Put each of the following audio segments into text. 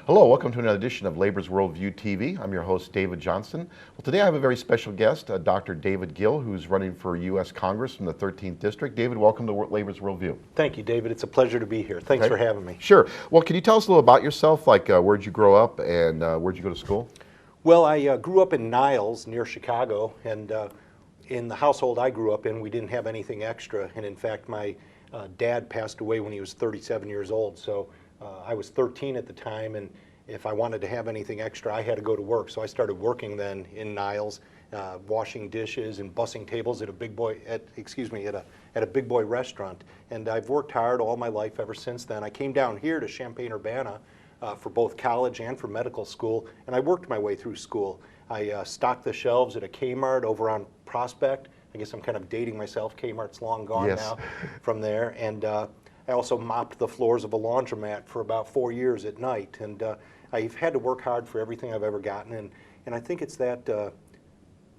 Hello, welcome to another edition of Labor's Worldview TV. I'm your host, David Johnson. Well, today I have a very special guest, Dr. David Gill, who's running for U.S. Congress from the 13th District. David, welcome to Labor's Worldview. Thank you, David. It's a pleasure to be here. Thanks for having me. Sure. Well, can you tell us a little about yourself? Like, where'd you grow up and where'd you go to school? Well, I grew up in Niles, near Chicago, and in the household I grew up in, we didn't have anything extra. And in fact, my dad passed away when he was 37 years old. So I was 13 at the time, and if I wanted to have anything extra, I had to go to work. So I started working then in Niles, washing dishes and bussing tables at a big boy at a big boy restaurant. And I've worked hard all my life ever since then. I came down here to Champaign-Urbana for both college and for medical school, and I worked my way through school. I stocked the shelves at a Kmart over on Prospect. I guess I'm kind of dating myself. Kmart's long gone now from there. And I also mopped the floors of a laundromat for about 4 years at night. And I've had to work hard for everything I've ever gotten. And I think it's that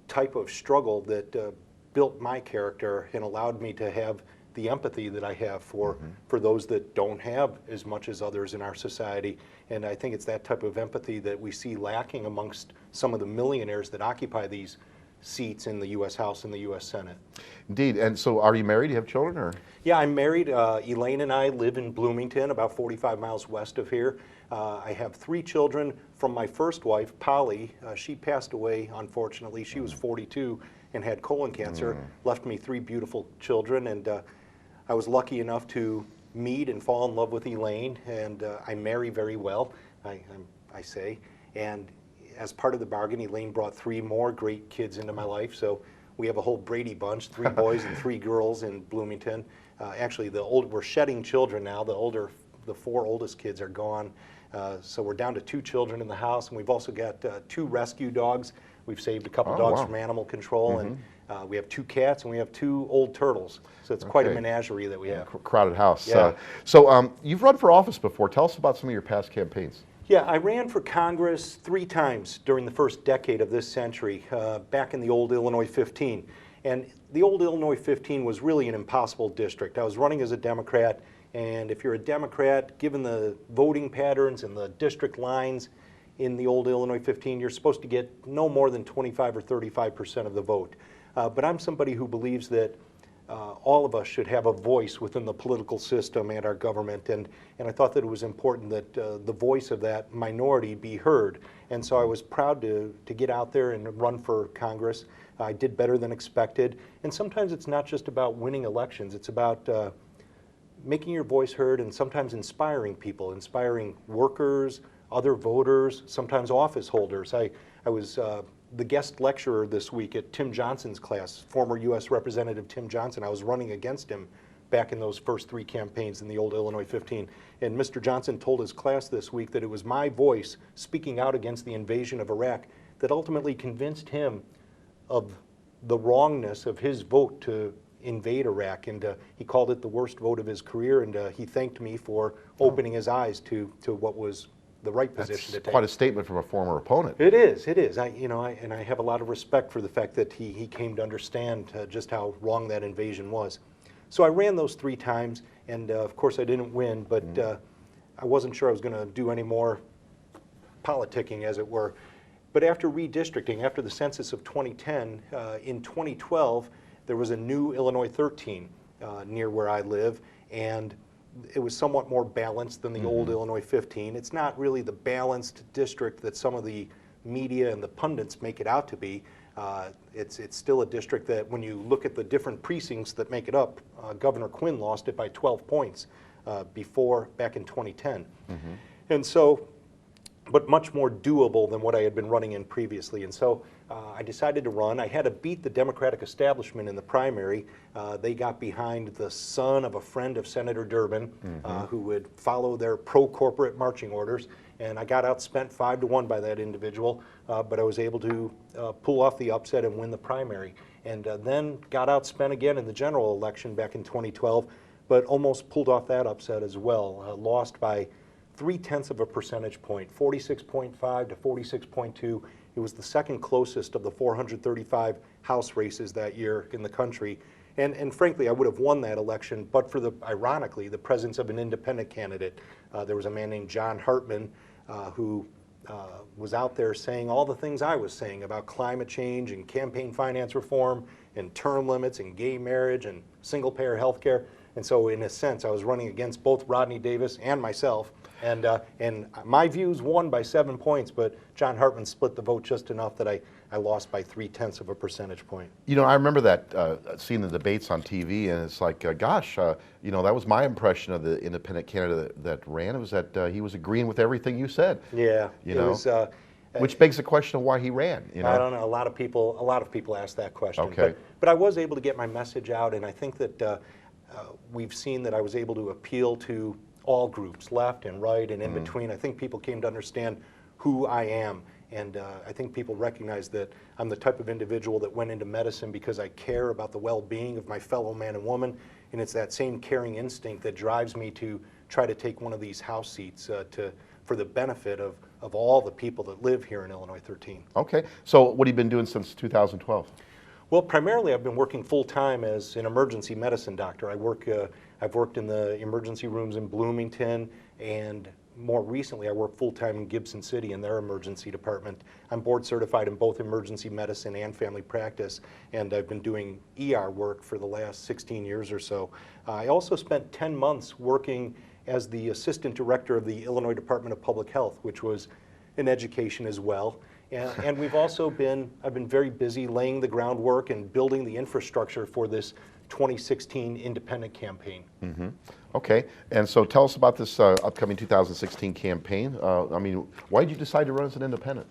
type of struggle that built my character and allowed me to have the empathy that I have for those that don't have as much as others in our society. And I think it's that type of empathy that we see lacking amongst some of the millionaires that occupy these seats in the U.S. House and the U.S. Senate. Indeed. And so are you married? Do you have children? Or? Yeah, I'm married. Elaine and I live in Bloomington, about 45 miles west of here. I have 3 children from my first wife, Polly. She passed away, unfortunately. She was 42 and had colon cancer, left me 3 beautiful children. And I was lucky enough to meet and fall in love with Elaine, and I marry very well, I say. And as part of the bargain, Elaine brought 3 more great kids into my life. So we have a whole Brady bunch, 3 boys and 3 girls in Bloomington. Actually, we're shedding children now. The 4 oldest kids are gone. So we're down to 2 children in the house, and we've also got 2 rescue dogs. We've saved a couple dogs from animal control, and we have 2 cats, and we have 2 old turtles. So it's quite a menagerie that we have. Crowded house. Yeah. So you've run for office before. Tell us about some of your past campaigns. Yeah, I ran for Congress 3 times during the first decade of this century, back in the old Illinois 15. And the old Illinois 15 was really an impossible district. I was running as a Democrat, and if you're a Democrat, given the voting patterns and the district lines in the old Illinois 15, you're supposed to get no more than 25 or 35% of the vote. But I'm somebody who believes that all of us should have a voice within the political system and our government, and I thought that it was important that the voice of that minority be heard. And so I was proud to get out there and run for Congress. I did better than expected, and sometimes it's not just about winning elections, it's about making your voice heard and sometimes inspiring people, inspiring workers, other voters, sometimes office holders. I was the guest lecturer this week at Tim Johnson's class, former U.S. Representative Tim Johnson. I was running against him back in those first 3 campaigns in the old Illinois 15. And Mr. Johnson told his class this week that it was my voice speaking out against the invasion of Iraq that ultimately convinced him of the wrongness of his vote to invade Iraq. And he called it the worst vote of his career, and he thanked me for opening his eyes to what was the right position to take. Quite a statement from a former opponent. It is. It is. I have a lot of respect for the fact that he came to understand just how wrong that invasion was. So I ran those 3 times, and of course I didn't win, but I wasn't sure I was going to do any more politicking, as it were. But after redistricting, after the census of 2010, in 2012, there was a new Illinois 13 near where I live, and it was somewhat more balanced than the old Illinois 15. It's not really the balanced district that some of the media and the pundits make it out to be. It's still a district that, when you look at the different precincts that make it up, Governor Quinn lost it by 12 points back in 2010. And so, but much more doable than what I had been running in previously. And so I decided to run. I had to beat the Democratic establishment in the primary. They got behind the son of a friend of Senator Durbin, who would follow their pro-corporate marching orders. And I got outspent 5-1 by that individual, but I was able to pull off the upset and win the primary. And then got outspent again in the general election back in 2012, but almost pulled off that upset as well. Lost by 0.3 percentage point, 46.5 to 46.2. It was the second closest of the 435 House races that year in the country. And frankly, I would have won that election, but for ironically, the presence of an independent candidate. There was a man named John Hartman who was out there saying all the things I was saying about climate change and campaign finance reform and term limits and gay marriage and single-payer health care. And so in a sense, I was running against both Rodney Davis and myself. And my views won by 7 points, but John Hartman split the vote just enough that I lost by 0.3 of a percentage point. You know, I remember that seeing the debates on TV, and it's like, gosh, you know, that was my impression of the independent candidate that ran. It was that he was agreeing with everything you said. Yeah, you know, which begs the question of why he ran. You know, I don't know. A lot of people ask that question. Okay. But I was able to get my message out, and I think that we've seen that I was able to appeal to all groups, left and right and in between. I think people came to understand who I am. And I think people recognize that I'm the type of individual that went into medicine because I care about the well-being of my fellow man and woman. And it's that same caring instinct that drives me to try to take one of these House seats for the benefit of all the people that live here in Illinois 13. Okay. So what have you been doing since 2012? Well, primarily I've been working full-time as an emergency medicine doctor. I've worked in the emergency rooms in Bloomington, and more recently I work full-time in Gibson City in their emergency department. I'm board certified in both emergency medicine and family practice, and I've been doing ER work for the last 16 years or so. I also spent 10 months working as the assistant director of the Illinois Department of Public Health, which was in education as well. And I've been very busy laying the groundwork and building the infrastructure for this 2016 independent campaign. Mm-hmm. Okay, and so tell us about this upcoming 2016 campaign. I mean, why did you decide to run as an independent?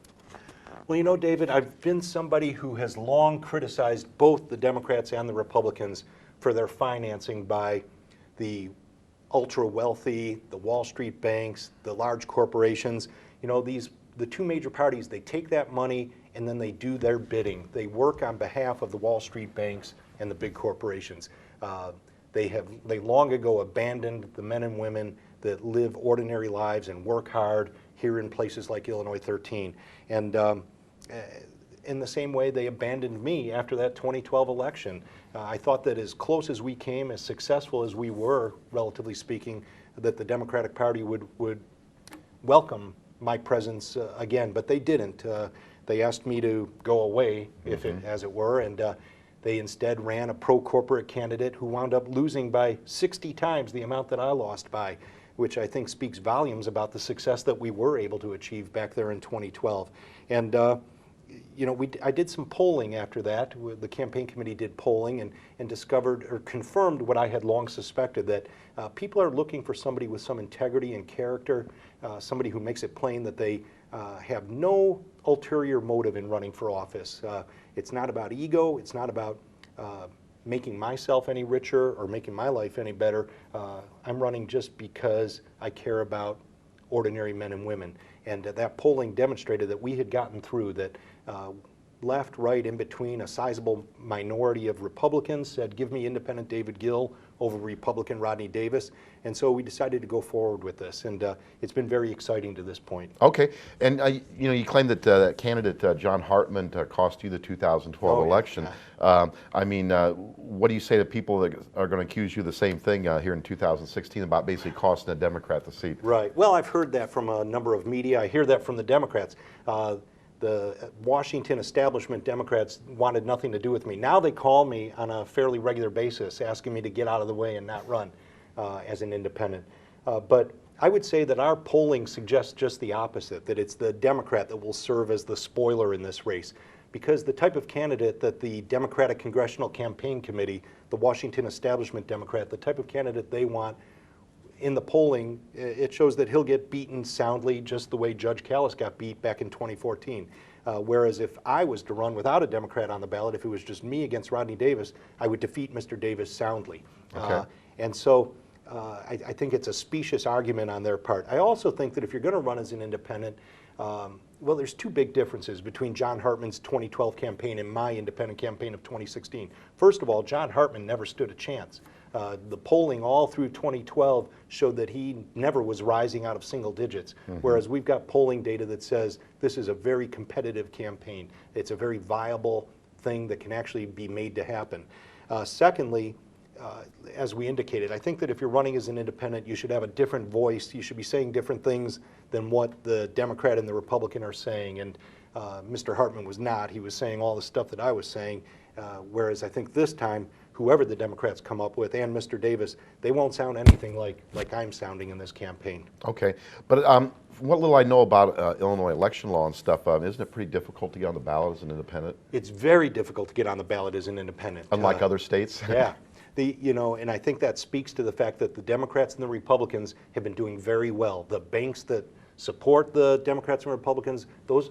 Well, you know, David, I've been somebody who has long criticized both the Democrats and the Republicans for their financing by the ultra-wealthy, the Wall Street banks, the large corporations. You know, the two major parties, they take that money and then they do their bidding. They work on behalf of the Wall Street banks and the big corporations. They long ago abandoned the men and women that live ordinary lives and work hard here in places like Illinois 13. And in the same way, they abandoned me after that 2012 election. I thought that as close as we came, as successful as we were, relatively speaking, that the Democratic Party would welcome my presence again, but they didn't. They asked me to go away, as it were, and they instead ran a pro-corporate candidate who wound up losing by 60 times the amount that I lost by, which I think speaks volumes about the success that we were able to achieve back there in 2012. And you know, I did some polling after that. The campaign committee did polling and discovered or confirmed what I had long suspected, that people are looking for somebody with some integrity and character, somebody who makes it plain that they have no ulterior motive in running for office. It's not about ego. It's not about making myself any richer or making my life any better. I'm running just because I care about ordinary men and women. And that polling demonstrated that we had gotten through, that left, right, in between, a sizable minority of Republicans said, give me independent David Gill over Republican Rodney Davis. And so we decided to go forward with this, and it's been very exciting to this point. Okay, and you know, you claim that candidate John Hartman cost you the 2012 election. Yeah. I mean, what do you say to people that are going to accuse you of the same thing here in 2016 about basically costing a Democrat the seat? Right. Well, I've heard that from a number of media. I hear that from the Democrats. The Washington establishment Democrats wanted nothing to do with me. Now they call me on a fairly regular basis, asking me to get out of the way and not run as an independent. But I would say that our polling suggests just the opposite, that it's the Democrat that will serve as the spoiler in this race. Because the type of candidate that the Democratic Congressional Campaign Committee, the Washington establishment Democrat, the type of candidate they want, in the polling, it shows that he'll get beaten soundly, just the way Judge Callis got beat back in 2014. Whereas if I was to run without a Democrat on the ballot, if it was just me against Rodney Davis, I would defeat Mr. Davis soundly. Okay. And so I think it's a specious argument on their part. I also think that if you're going to run as an independent, well, there's two big differences between John Hartman's 2012 campaign and my independent campaign of 2016. First of all, John Hartman never stood a chance. The polling all through 2012 showed that he never was rising out of single digits, whereas we've got polling data that says this is a very competitive campaign. It's a very viable thing that can actually be made to happen. Secondly, as we indicated, I think that if you're running as an independent, you should have a different voice. You should be saying different things than what the Democrat and the Republican are saying. And Mr. Hartman was not. He was saying all the stuff that I was saying, whereas I think this time, whoever the Democrats come up with, and Mr. Davis, they won't sound anything like I'm sounding in this campaign. Okay, but from what little I know about Illinois election law and stuff, isn't it pretty difficult to get on the ballot as an independent? It's very difficult to get on the ballot as an independent. Unlike other states? Yeah. And I think that speaks to the fact that the Democrats and the Republicans have been doing very well. The banks that support the Democrats and Republicans,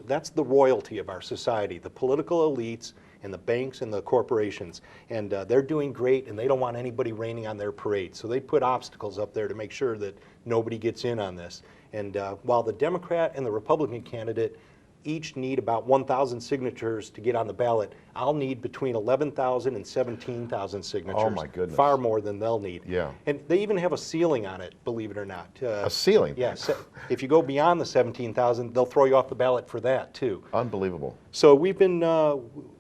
that's the royalty of our society, the political elites and the banks and the corporations. And they're doing great, and they don't want anybody raining on their parade. So they put obstacles up there to make sure that nobody gets in on this. And while the Democrat and the Republican candidate each need about 1,000 signatures to get on the ballot, I'll need between 11,000 and 17,000 signatures. Oh my goodness. Far more than they'll need. Yeah. And they even have a ceiling on it, believe it or not. A ceiling? Yes. If you go beyond the 17,000, they'll throw you off the ballot for that too. Unbelievable. So we've been,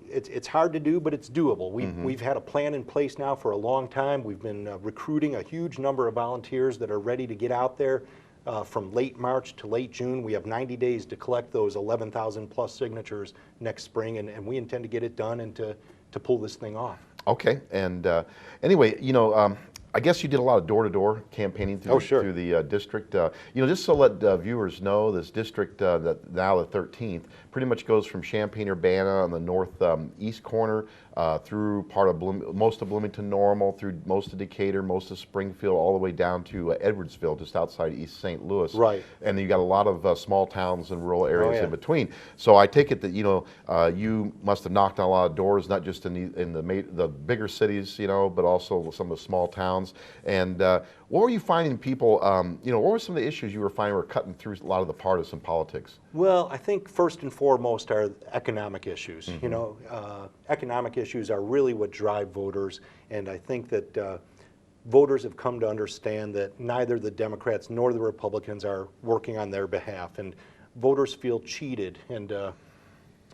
it's hard to do, but it's doable. We've had a plan in place now for a long time. We've been recruiting a huge number of volunteers that are ready to get out there. From late March to late June, we have 90 days to collect those 11,000 plus signatures next spring, and we intend to get it done and to pull this thing off. Okay, and anyway, I guess you did a lot of door-to-door campaigning through, through the district. Just to let viewers know, this district, that now the 13th, pretty much goes from Champaign-Urbana on the northeast corner through part of most of Bloomington Normal, through most of Decatur, most of Springfield, all the way down to Edwardsville, just outside East St. Louis. Right. And you got a lot of small towns and rural areas in between. So I take it that you must have knocked on a lot of doors, not just in the bigger cities, but also some of the small towns. And what were you finding people, what were some of the issues you were finding were cutting through a lot of the partisan politics? Well, I think first and foremost are economic issues. Economic issues are really what drive voters, and I think that voters have come to understand that neither the Democrats nor the Republicans are working on their behalf, and voters feel cheated and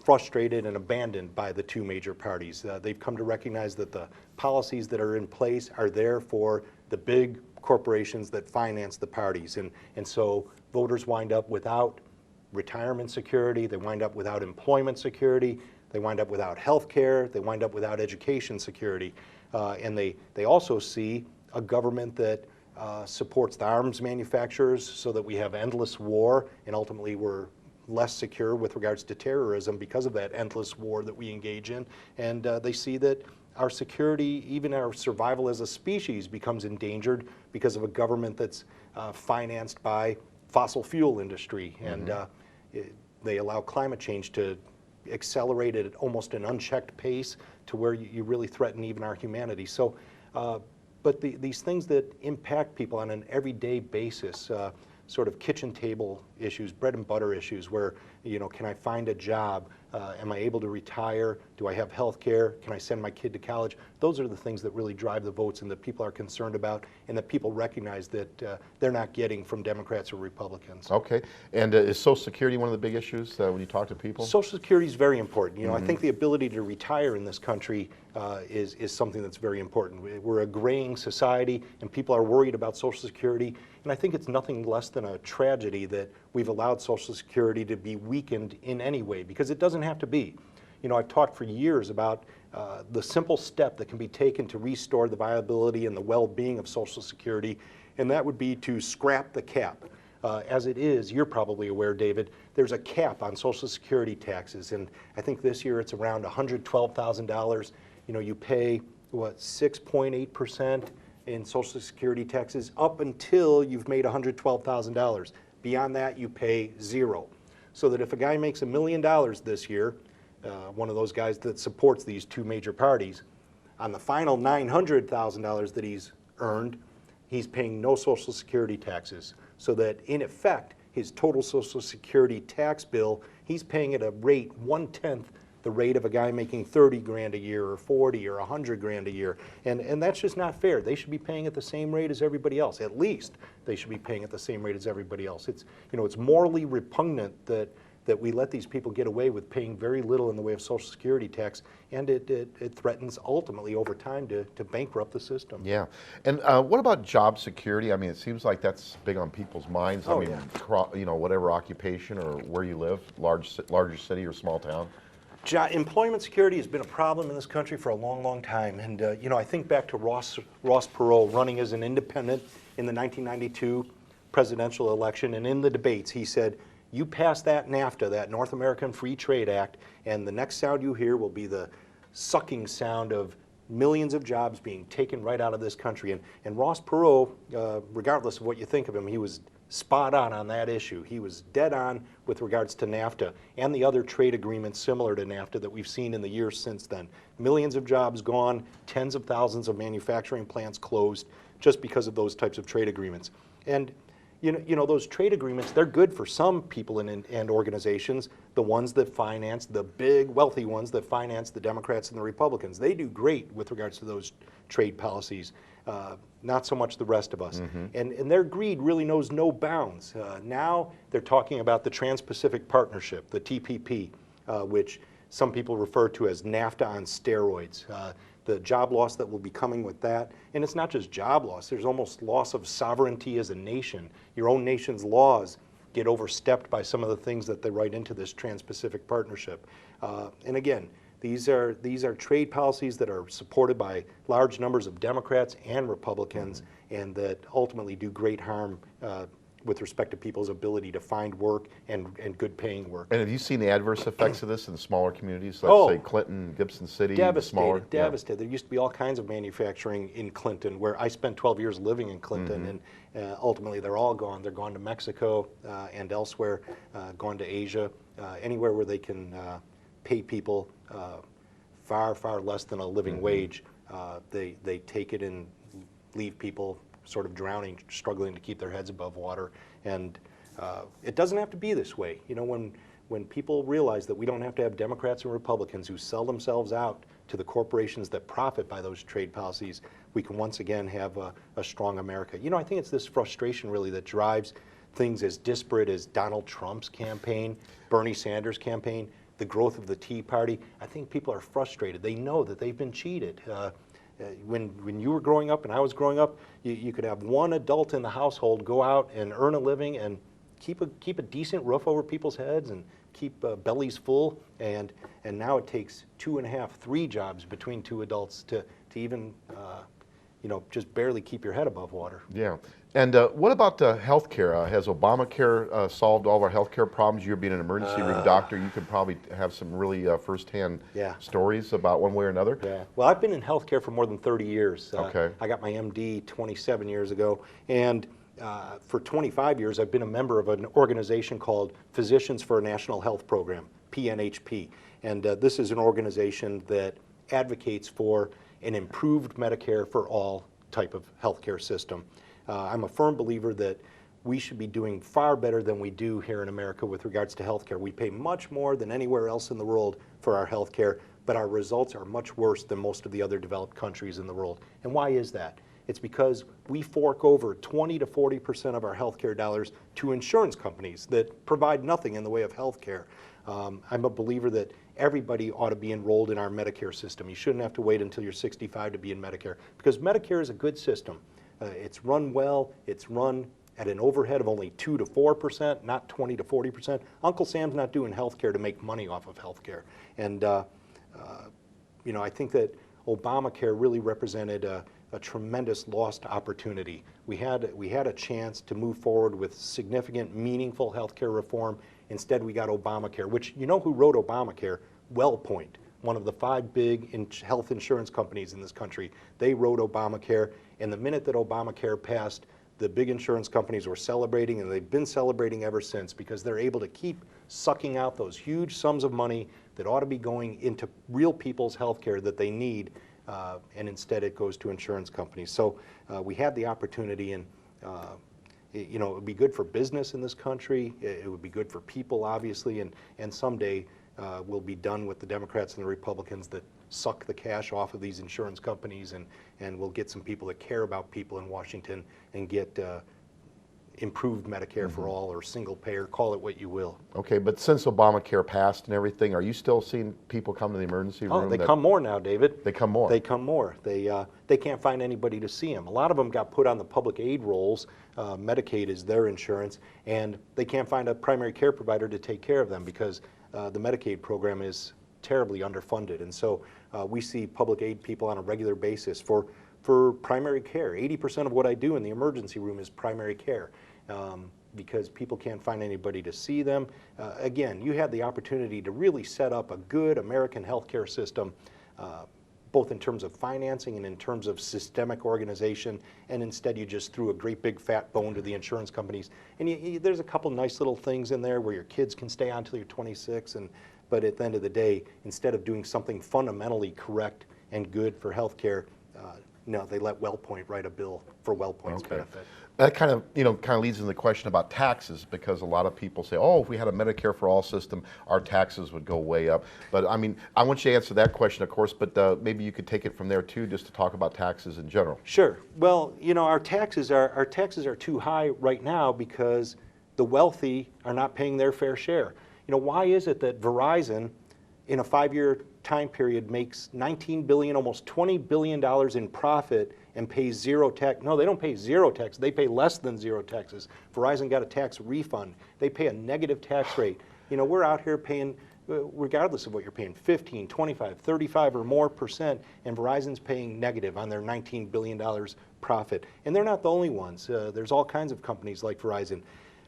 frustrated and abandoned by the two major parties. They've come to recognize that the policies that are in place are there for the big corporations that finance the parties, and so voters wind up without retirement security, they wind up without employment security, they wind up without health care, they wind up without education security, and they also see a government that supports the arms manufacturers so that we have endless war, and ultimately we're less secure with regards to terrorism because of that endless war that we engage in. And they see that our security, even our survival as a species, becomes endangered because of a government that's financed by fossil fuel industry. And they allow climate change to accelerate at almost an unchecked pace to where you really threaten even our humanity. So, but these things that impact people on an everyday basis, sort of kitchen table issues, bread and butter issues, where, can I find a job? Am I able to retire? Do I have health care? Can I send my kid to college? Those are the things that really drive the votes and that people are concerned about and that people recognize that they're not getting from Democrats or Republicans. Okay. And is Social Security one of the big issues when you talk to people? Social Security is very important. I think the ability to retire in this country is something that's very important. We're a graying society and people are worried about Social Security, and I think it's nothing less than a tragedy that we've allowed Social Security to be weakened in any way, because it doesn't have to be. I've talked for years about the simple step that can be taken to restore the viability and the well-being of Social Security, and that would be to scrap the cap. As it is, you're probably aware, David, there's a cap on Social Security taxes, and I think this year it's around $112,000. You pay, 6.8% in Social Security taxes up until you've made $112,000. Beyond that, you pay zero. So that if a guy makes $1 million this year, one of those guys that supports these two major parties, on the final $900,000 that he's earned, he's paying no Social Security taxes. So that in effect, his total Social Security tax bill, he's paying at a rate 1/10 the rate of a guy making 30 grand a year or 40 or 100 grand a year. And that's just not fair. They should be paying at the same rate as everybody else. At least they should be paying at the same rate as everybody else. It's, it's morally repugnant that that we let these people get away with paying very little in the way of Social Security tax, and it threatens ultimately over time to bankrupt the system. Yeah. And what about job security? I mean, it seems like that's big on people's minds. Oh, I mean, you know, whatever occupation or where you live, larger city or small town. Employment security has been a problem in this country for a long, long time. And, you know, I think back to Ross Perot running as an independent in the 1992 presidential election. And in the debates, he said, you pass that NAFTA, that North American Free Trade Act, and the next sound you hear will be the sucking sound of millions of jobs being taken right out of this country. And Ross Perot, regardless of what you think of him, he was spot on that issue. He was dead on with regards to NAFTA and the other trade agreements similar to NAFTA that we've seen in the years since then. Millions of jobs gone, tens of thousands of manufacturing plants closed just because of those types of trade agreements. And you know, those trade agreements, they're good for some people and organizations, the ones that finance, the big wealthy ones that finance the Democrats and the Republicans. They do great with regards to those trade policies, not so much the rest of us. And their greed really knows no bounds. Now they're talking about the Trans-Pacific Partnership, the TPP, which some people refer to as NAFTA on steroids. The job loss that will be coming with that. And it's not just job loss, there's almost loss of sovereignty as a nation. Your own nation's laws get overstepped by some of the things that they write into this Trans-Pacific Partnership. And again, these are trade policies that are supported by large numbers of Democrats and Republicans, and that ultimately do great harm with respect to people's ability to find work and good paying work. And have you seen the adverse effects of this in the smaller communities, like say Clinton, Gibson City, smaller? Devastated. There used to be all kinds of manufacturing in Clinton, where I spent 12 years living in Clinton, and ultimately they're all gone. They're gone to Mexico and elsewhere, gone to Asia, anywhere where they can pay people far, far less than a living wage. They take it and leave people sort of drowning, struggling to keep their heads above water. And it doesn't have to be this way. You know, when people realize that we don't have to have Democrats and Republicans who sell themselves out to the corporations that profit by those trade policies, we can once again have a strong America. You know, I think it's this frustration really that drives things as disparate as Donald Trump's campaign, Bernie Sanders' campaign, the growth of the Tea Party. I think people are frustrated. They know that they've been cheated. When you were growing up and I was growing up, you could have one adult in the household go out and earn a living and keep a decent roof over people's heads and keep bellies full. And now it takes 2.5, 3 jobs between 2 adults to even you know, just barely keep your head above water. Yeah. And what about health care? Has Obamacare solved all of our health care problems? You're being an emergency room doctor. You could probably have some really firsthand stories about one way or another. Yeah. Well, I've been in healthcare for more than 30 years. Okay. I got my MD 27 years ago. And for 25 years, I've been a member of an organization called Physicians for a National Health Program, PNHP. And this is an organization that advocates for an improved Medicare for all type of healthcare system. I'm a firm believer that we should be doing far better than we do here in America with regards to healthcare. We pay much more than anywhere else in the world for our healthcare, but our results are much worse than most of the other developed countries in the world. And why is that? It's because we fork over 20 to 40% of our healthcare dollars to insurance companies that provide nothing in the way of healthcare. I'm a believer that everybody ought to be enrolled in our Medicare system. You shouldn't have to wait until you're 65 to be in Medicare, because Medicare is a good system. It's run well. It's run at an overhead of only 2 to 4%, not 20 to 40%. Uncle Sam's not doing healthcare to make money off of healthcare. And you know, I think that Obamacare really represented a tremendous lost opportunity. We had a chance to move forward with significant, meaningful healthcare reform. Instead, we got Obamacare, which, you know who wrote Obamacare? WellPoint, one of the 5 big health insurance companies in this country. They wrote Obamacare, and the minute that Obamacare passed, the big insurance companies were celebrating, and they've been celebrating ever since, because they're able to keep sucking out those huge sums of money that ought to be going into real people's health care that they need, and instead it goes to insurance companies. So we had the opportunity, and you know, it would be good for business in this country. It would be good for people, obviously, and someday we'll be done with the Democrats and the Republicans that suck the cash off of these insurance companies, and we'll get some people that care about people in Washington and get improved Medicare for all or single payer, call it what you will. Okay, but since Obamacare passed and everything, are you still seeing people come to the emergency room? Oh, they come more now, David. They come more. They come more. They can't find anybody to see them. A lot of them got put on the public aid rolls. Medicaid is their insurance, and they can't find a primary care provider to take care of them because the Medicaid program is terribly underfunded. And so we see public aid people on a regular basis for primary care. 80% of what I do in the emergency room is primary care. Because people can't find anybody to see them. Again, you had the opportunity to really set up a good American healthcare system, both in terms of financing and in terms of systemic organization, and instead you just threw a great big fat bone to the insurance companies. And there's a couple nice little things in there where your kids can stay on until you're 26, but at the end of the day, instead of doing something fundamentally correct and good for healthcare, no, they let WellPoint write a bill for WellPoint's benefit. That kind of leads into the question about taxes, because a lot of people say, oh, if we had a Medicare for all system, our taxes would go way up. But I mean, I want you to answer that question, of course, but maybe you could take it from there too, just to talk about taxes in general. Sure. Well, our taxes are too high right now because the wealthy are not paying their fair share. Why is it that Verizon, in a 5-year time period, makes $19 billion, almost $20 billion in profit and pays zero tax? No, they don't pay zero tax. They pay less than zero taxes. Verizon got a tax refund. They pay a negative tax rate. We're out here paying, regardless of what you're paying, 15, 25, 35 or more percent, and Verizon's paying negative on their $19 billion profit. And they're not the only ones. There's all kinds of companies like Verizon,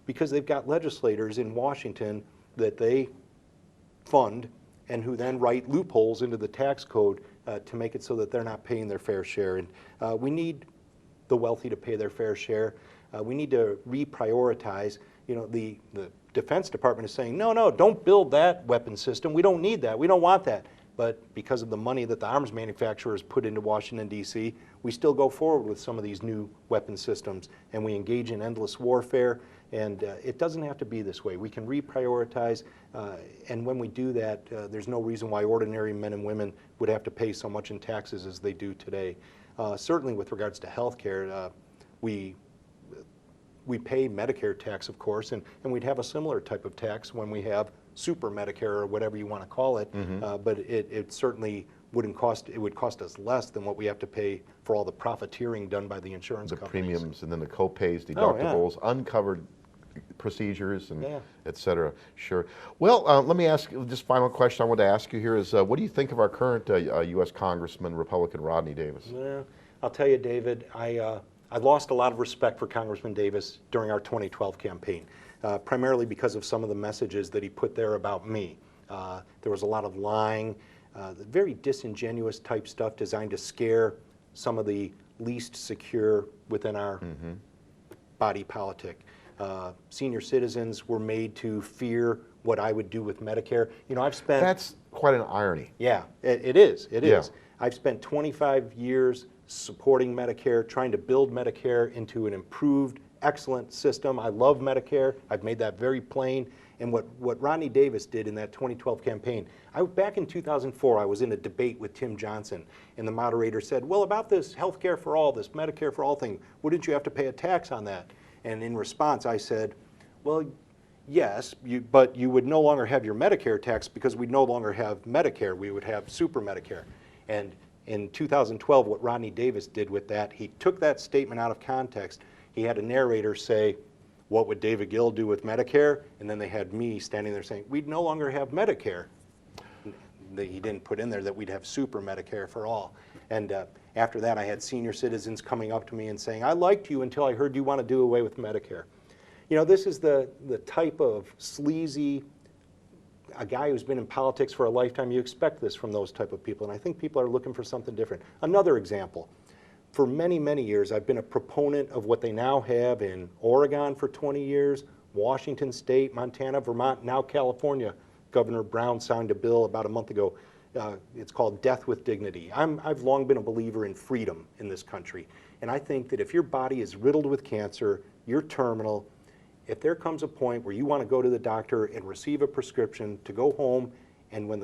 because they've got legislators in Washington that they fund and who then write loopholes into the tax code to make it so that they're not paying their fair share. And we need the wealthy to pay their fair share. We need to reprioritize. The Defense Department is saying, no, don't build that weapon system. We don't need that. We don't want that. But because of the money that the arms manufacturers put into Washington, D.C., we still go forward with some of these new weapon systems, and we engage in endless warfare. And it doesn't have to be this way. We can reprioritize, and when we do that, there's no reason why ordinary men and women would have to pay so much in taxes as they do today. Certainly with regards to health care, we pay Medicare tax, of course, and we'd have a similar type of tax when we have super Medicare or whatever you want to call it, but it certainly would cost us less than what we have to pay for all the profiteering done by the insurance companies. The premiums and then the co-pays, deductibles, uncovered procedures, and et cetera. Sure. Well, let me ask, just final question I want to ask you here is, what do you think of our current U.S. Congressman, Republican Rodney Davis? I'll tell you, David, I lost a lot of respect for Congressman Davis during our 2012 campaign, primarily because of some of the messages that he put there about me. There was a lot of lying, very disingenuous type stuff designed to scare some of the least secure within our body politic. Senior citizens were made to fear what I would do with Medicare. I've spent... That's quite an irony. Yeah, it is. It is. I've spent 25 years supporting Medicare, trying to build Medicare into an improved, excellent system. I love Medicare. I've made that very plain. And what Rodney Davis did in that 2012 campaign, back in 2004, I was in a debate with Tim Johnson, and the moderator said, well, about this health care for all, this Medicare for all thing, wouldn't you have to pay a tax on that? And in response, I said, well, yes, but you would no longer have your Medicare tax because we'd no longer have Medicare. We would have super Medicare. And in 2012, what Rodney Davis did with that, he took that statement out of context. He had a narrator say, what would David Gill do with Medicare? And then they had me standing there saying, we'd no longer have Medicare. He didn't put in there that we'd have super Medicare for all. And after that, I had senior citizens coming up to me and saying, I liked you until I heard you want to do away with Medicare. This is the type of sleazy, a guy who's been in politics for a lifetime. You expect this from those type of people, and I think people are looking for something different. Another example, for many, many years, I've been a proponent of what they now have in Oregon for 20 years, Washington State, Montana, Vermont, now California. Governor Brown signed a bill about a month ago. It's called Death with Dignity. I've long been a believer in freedom in this country. And I think that if your body is riddled with cancer, you're terminal, if there comes a point where you want to go to the doctor and receive a prescription to go home, and when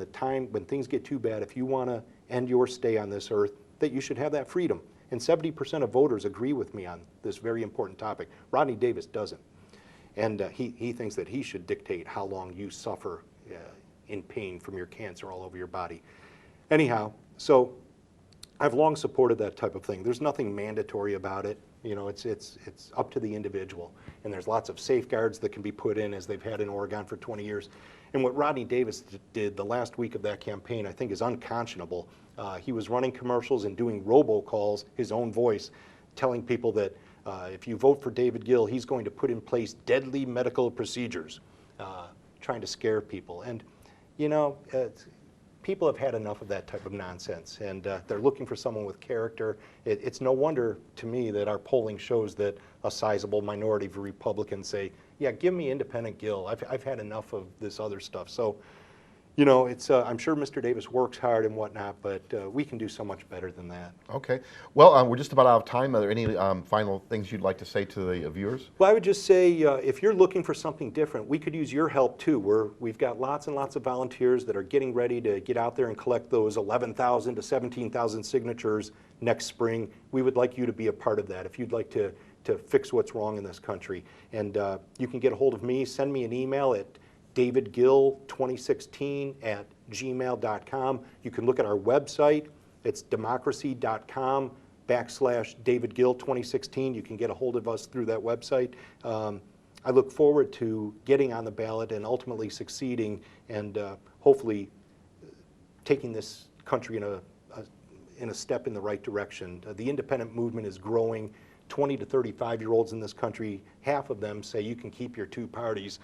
things get too bad, if you want to end your stay on this earth, that you should have that freedom. And 70% of voters agree with me on this very important topic. Rodney Davis doesn't. And he thinks that he should dictate how long you suffer in pain from your cancer all over your body. Anyhow, so I've long supported that type of thing. There's nothing mandatory about it. You know, it's up to the individual. And there's lots of safeguards that can be put in, as they've had in Oregon for 20 years. And what Rodney Davis did the last week of that campaign, I think, is unconscionable. He was running commercials and doing robocalls, his own voice, telling people that if you vote for David Gill, he's going to put in place deadly medical procedures, trying to scare people. And, you know, people have had enough of that type of nonsense, and they're looking for someone with character. It's no wonder to me that our polling shows that a sizable minority of Republicans say, yeah, give me independent Gill. I've had enough of this other stuff. So, you know, it's I'm sure Mr. Davis works hard and whatnot, but we can do so much better than that. Okay. Well, we're just about out of time. Are there any final things you'd like to say to the viewers? Well, I would just say if you're looking for something different, we could use your help too. We've got lots and lots of volunteers that are getting ready to get out there and collect those 11,000 to 17,000 signatures next spring. We would like you to be a part of that if you'd like to fix what's wrong in this country. And you can get a hold of me, send me an email at davidgill2016@gmail.com. You can look at our website. It's democracy.com/davidgill2016. You can get a hold of us through that website. I look forward to getting on the ballot and ultimately succeeding and hopefully taking this country in a step in the right direction. The independent movement is growing. 20 to 35-year-olds in this country, half of them say you can keep your two parties.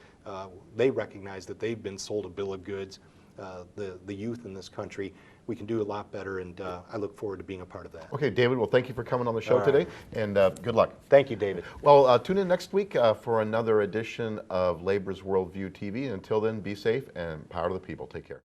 They recognize that they've been sold a bill of goods. The youth in this country, we can do a lot better, and I look forward to being a part of that. Okay, David, well, thank you for coming on the show today, and good luck. Thank you, David. Well, tune in next week for another edition of Labor's Worldview TV. And until then, be safe and power to the people. Take care.